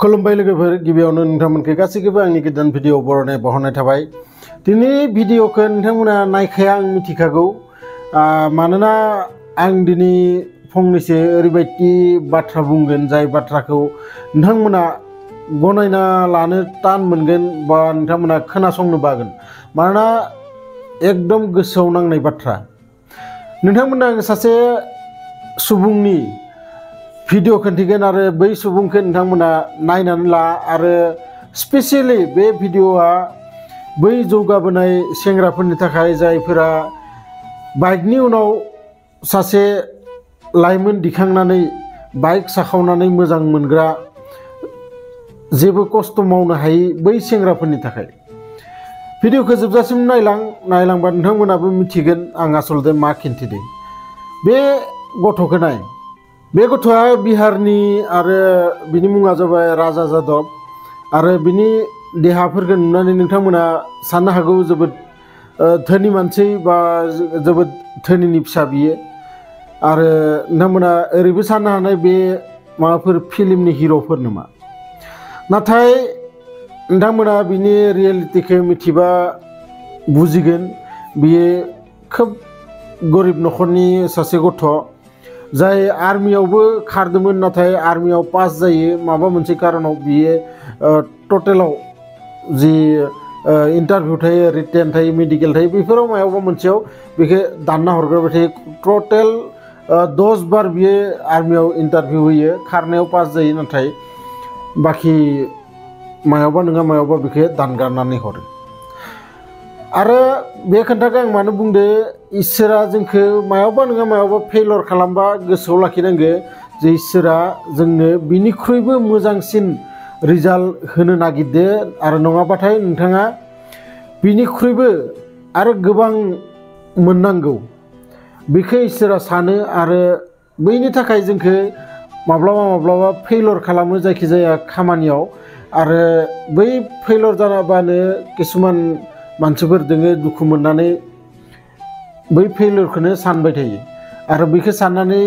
खुलुमबाय लोगोफोर गिबियावनो नोंथांमोनखौ गासैखौबो आंनि गोदान भिडिअ बरनाय बावहरनाय थाबाय। दिनै भिडिअखौ नोंथांमोना नायखाया आं मिथिखागौ, मानोना आं दिनै फंनैसो ओरैबायदि बाथ्रा बुंगोन जाय बाथ्राखौ नोंथांमोना गनायना लानो तान मोनगोन बा नोंथांमोना खोनासंनो बागोन, मानोना एकदम गोसोआव नांनाय बाथ्रा। नोंथांमोना आं सासे सुबुंनि भिडिअ खिन्थिगोन आरो बै सुबुंखौ नोंथांमोना नायनानै ला आरो स्पेसियेलि बे भिडिअआ बै जौगाबोनाय सेंग्राफोरनि थाखाय जायफोरा बाइकनि उनाव सासे लाइमोन दिखांनानै बाइक साखावनानै मोजां मोनग्रा जेबो खस्थ' मावनो हायै बै सेंग्राफोरनि थाखाय। भिडिअखौ जोबजासिम नायलांबा नोंथांमोनाबो मिथिगोन आं आसलते मा खिन्थिदों। बे गथ'खौ नाय, बे गथ'आ बिहारनि आरो बिनि मुङा जाबाय राजा जादब आरो बिनि देहाफोरखौ नुनानै नोंथांमोना साननो हागौ जोबोद धोनि मानसि बा जोबोद धोनिनि फिसा बियो, आरो नोंथांमोना ओरैबो साननो हानाय बे माबाफोर फिल्मनि हिर'फोर नामा। नाथाय नोंथांमोना बिनि रियेलिटिखौ मिथिबा बुजिगोन बियो खोब गरिब न'खरनि सासे गथ' जाय आर्मियावबो खारदोंमोन, नाथाय आर्मियाव पास जायो माबा मोनसे कारनाव बियो टटेलाव जि इन्टारभिउ थायो, रिटेन थायो, मेडिकेल थायो, बेफोराव मायावबा मोनसेयाव बेखौ दानना हरग्राबाय थायो। टटेल 10 बार बियो आर्मियाव इन्टारभिउ होयो, खारनायाव पास जायो, नाथाय बाखि मायावबा नङा मायावबा बेखौ दानगारनानै हरो। आरो बे खोथाखौ आं मानो बुंदो, इसोरा जोंखौ मायावबा नङा मायावबा फेलर खालामबा गोसोआव लाखिनांगो जे इसोरा जोंनो बिनिख्रुइबो मोजांसिन रिजाल्ट होनो नागिरदो, आरो नङाबाथाय नोंथाङा बिनिख्रुइबो आरो गोबां मोननांगौ बेखौ इसोरा सानो, आरो बैनि थाखाय जोंखौ माब्लाबा फेलर खालामो जायखिजाया खामानियाव। आरो बै फेलर जानाबानो किसुमान मानसिफोर दोङो दुखु मोननानै बै फेलरखौनो सानबाय थायो, आरो बेखौ साननानै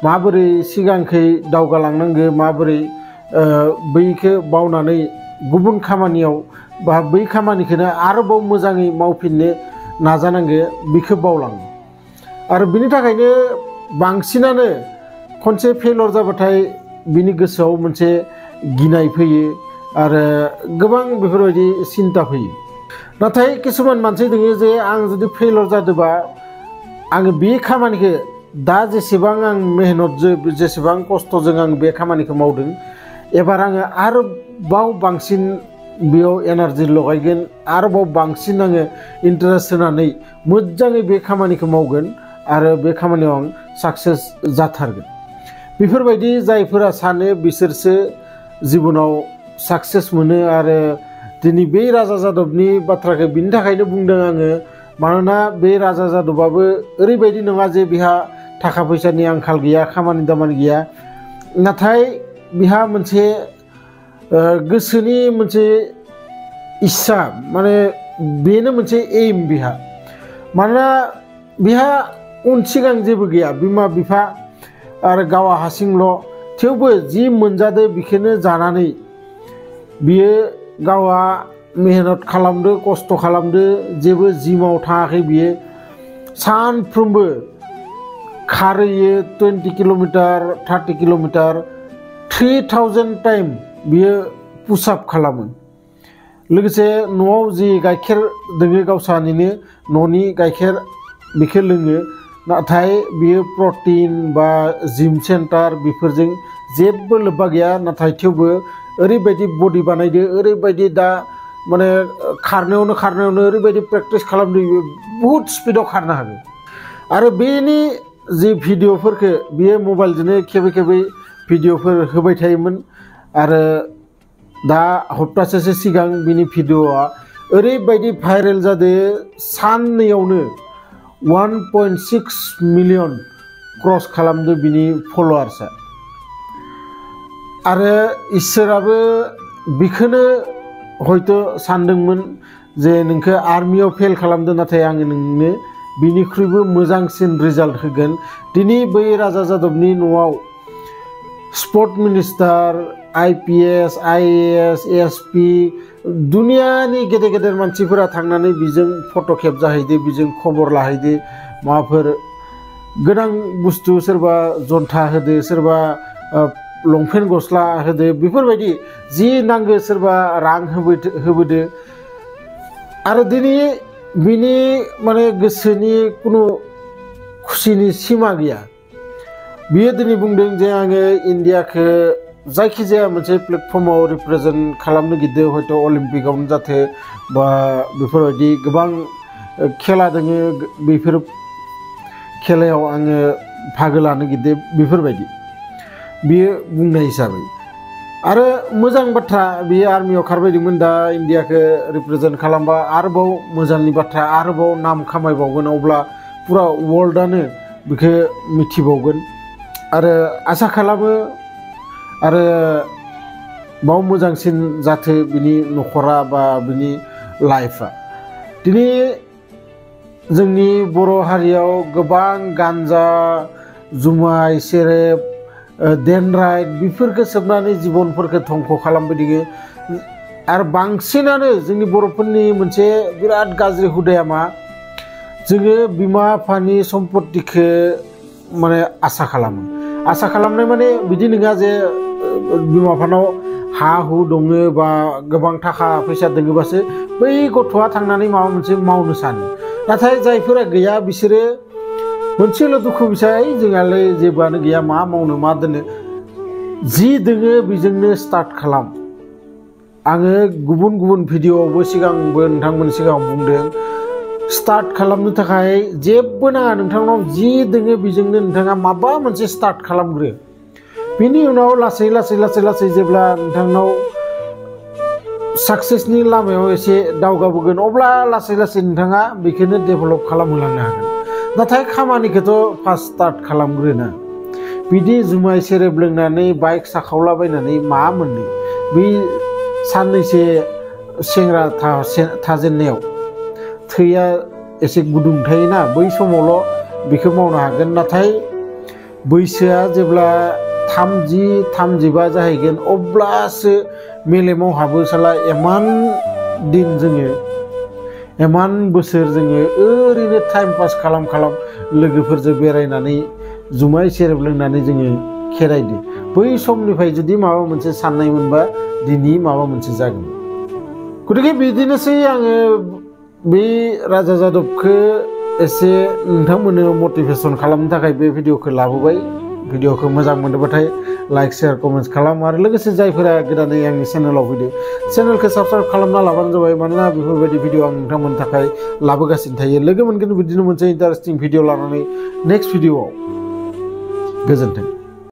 माबोरै सिगांखै दावगालांनांगो, माबोरै बैखौ बावनानै गुबुन खामानियाव बा बै खामानिखौनो आरोबाव मोजाङै मावफिननो नाजानांगो बेखौ बावलाङो। आरो बिनि थाखायनो बांसिनानो खनसे फेलर जाबाथाय बिनि गोसोआव मोनसे गिनाय फैयो आरो गोबां बेफोरबायदि सिन्ता फैयो। नाथाय किसुमान मानसि दोङो जे आं जुदि फेलर जादोंबा आङो बे खामानिखौ दा जेसेबां आं मेहनतजों जेसेबां खस्थ'जों आं बे खामानिखौ मावदों, एबार आङो आरोबाव बांसिन बेयाव एनार्जि लगायगोन, आरोबाव बांसिन आङो इन्टारेस्ट होनानै मोजाङै बे खामानिखौ मावगोन आरो बे खामानियाव आं साक्सेस जाथारगोन। बेफोरबायदि जायफोरा सानो बिसोरसो जिबनाव साक्सेस मोनो। आरो दिनै बे राजा जादबनि बाथ्राखौ बिनि थाखायनो बुंदों आङो, मानोना बे राजा जादबाबो ओरैबायदि नङा जे बिहा थाखा फैसानि आंखाल गैया, खामानि दामानि गैया, नाथाय बिहा मोनसे गोसोनि मोनसे इस्सा, माने बेनो मोनसे एम बिहा। मानोना बिहा उन सिगां जेबो गैया, बिमा बिफा आरो गावा हारसिंल', थेवबो जि मोनजादो बेखौनो जानानै बियो गावहा मेहनत खालामदो, खस्थ' खालामदो, जेबो जिमाव थाङाखै बियो, सानफ्रोमबो खारहैयो 20 किल'मिटार 30 किल'मिटार 3000 टाइम बियो पुसआप खालामो। लोगोसे न'आव जि गाइखेर दोङो गावसानिनो न'नि गाइखेर बेखौ लोङो, नाथाय बियो प्रटिन बा जिम सेन्टार बेफोरजों जेबो लोब्बा गैया, नाथाय थेवबो ओरैबायदि बडि बानायदो, ओरैबायदि दा माने खारनायावनो ओरैबायदि प्रेक्टिस खालामदो, बुहुत स्पिडाव खारनो हागौ। आरो बेनि जि भिडिअफोरखौ बियो मबाइलजोंनो खेबै भिडिअफोर होबाय थायोमोन, आरो दा हप्तासेसो सिगां बिनि भिडिअआ ओरैबायदि भाइरेल जादो, साननैयावनो 1.6 मिलियन क्रस खालामदो बिनि फल'वार्सआ। आरो इसोराबो बेखौनो हयथ' सानदोंमोन जे नोंखौ आर्मियाव फेल खालामदो, नाथाय आङो नोंनो बिनिख्रुइबो मोजांसिन रिजाल्ट होगोन। दिनै बै राजा जादबनि न'आव sport minister IPS, IAS, ASP दुनियानि गेदेर गेदेर मानसिफोरा थांनानै बिजों फट' खेबजाहैदो बिजों खबर लाहैदो माबाफोर गोनां बुस्थु सोरबा जन्था होदो सोरबा लंपेन्ट गस्ला होदो बेफोरबायदि जि नांगौ सोरबा रां होबोदो आरो दिनै बिनि माने गोसोनि कुनु खुसिनि सिमा गैया बियो दिनै बुंदों जे आङो इन्डियाखौ जायखिजाया मोनसे प्लेटफर्माव रिप्रेजेन्ट खालामनो गिदो हयथ' अलिम्पिकआवनो जाथो बा बेफोरबायदि गोबां खेला दोङो बेफोर खेलायाव आङो बाहागो लानो गिदो बेफोरबायदि बियो बुंनाय हिसाबै आरो मोजां बाथ्रा बियो आर्मियाव खारबायदोंमोन दा इन्डियाखौ रिप्रेजेन्ट खालामबा आरोबाव मोजांनि बाथ्रा आरोबाव नाम खामायबावगोन अब्ला पुरा वर्ल्डआनो बेखौ मिथिबावगोन आरो आसा खालामो आरो बाव मोजांसिन जाथो बिनि नखरा बा बिनि लाइफआ दिनै जोंनि बर' हारियाव गोबां गान्जा जुमाय सेरेब डेनराइट बेफोरखौ सोबनानै जिबनफोरखौ धंख' खालामबायदों आरो बांसिनानो जोंनि बर'फोरनि मोनसे बिराद गाज्रि हुदाया मा जोङो बिमा बिफानि सम्पत्तिखौ माने आसा खालामो आसा खालामनाय माने बिदि नङा जे बिमा बिफानाव हा हु दङ बा गोबां थाखा फैसा दङबासो बै गथ'आ थांनानै माबा मोनसे मावनो सानो नाथाय जायफोरा गैया बिसोरो मोनसेल' दुखु बिसाय जोंहालाय जेबोआनो गैया मा मावनो मा दोनो जि दोङो बेजोंनो स्टार्ट खालाम आङो गुबुन गुबुन भिडिअ'आवबो सिगांबो नोंथांमोननि सिगाङाव बुंदों स्टार्ट खालामनो थाखाय जेबो नाङा नोंथांनाव जि दोङो बेजोंनो नोंथाङा माबा मोनसे स्टार्ट खालामग्रो बिनि उनाव लासै लासै लासै लासै जेब्ला नोंथांनाव साक्सेसनि लामायाव एसे दावगाबोगोन अब्ला लासै लासै नोंथाङा बेखौनो डेभेलप खालामहोलांनो हागोन नाथाय खामानिखौथ' फार्स्ट स्टार्ट खालामग्रोना बिदि जुमाय सेरेब लोंनानै बाइक साखावलाबायनानै मा मोननो बै साननैसो सेंग्रा थाजेननायाव थैया एसे गुदुं थायोना बै समावल' बेखौ मावनो हागोन नाथाय बैसोआ जेब्ला 30-35 जाहैगोन अब्लासो मेलेमाव हाबो साला एमान दिन जोङो एमान बोसोर जोङो ओरैनो टाइम पास खालाम लोगोफोरजों बेरायनानै जुमाय सेरेब लोंनानै जोङो खेरायदो बै समनिफ्राय जुदि माबा मोनसे साननाय मोनबा दिनै माबा मोनसे जागोन गतिके बिदिनोसै आङो बे राजा जादबखौ एसे नोंथांमोननो मटिभेसन खालामनो थाखाय बे भिडिअखौ लाबोबाय भिडिअखौ मोजां मोनोबाथाय लाइक शेयार कमेन्ट खालाम आरो लोगोसे जायफोरा गोदानै आंनि चेनेलाव फैदो चेनेलखौ साबस्क्राइब खालामना लाबानो जाबाय मानोना बेफोरबायदि भिडिअ आं नोंथांमोननि थाखाय लाबोगासिनो थायो लोगो मोनगोन बिदिनो मोनसे इन्टारेस्टिं भिडिअ लानानै नेक्स्ट भिडिअआव गोजोन्थों।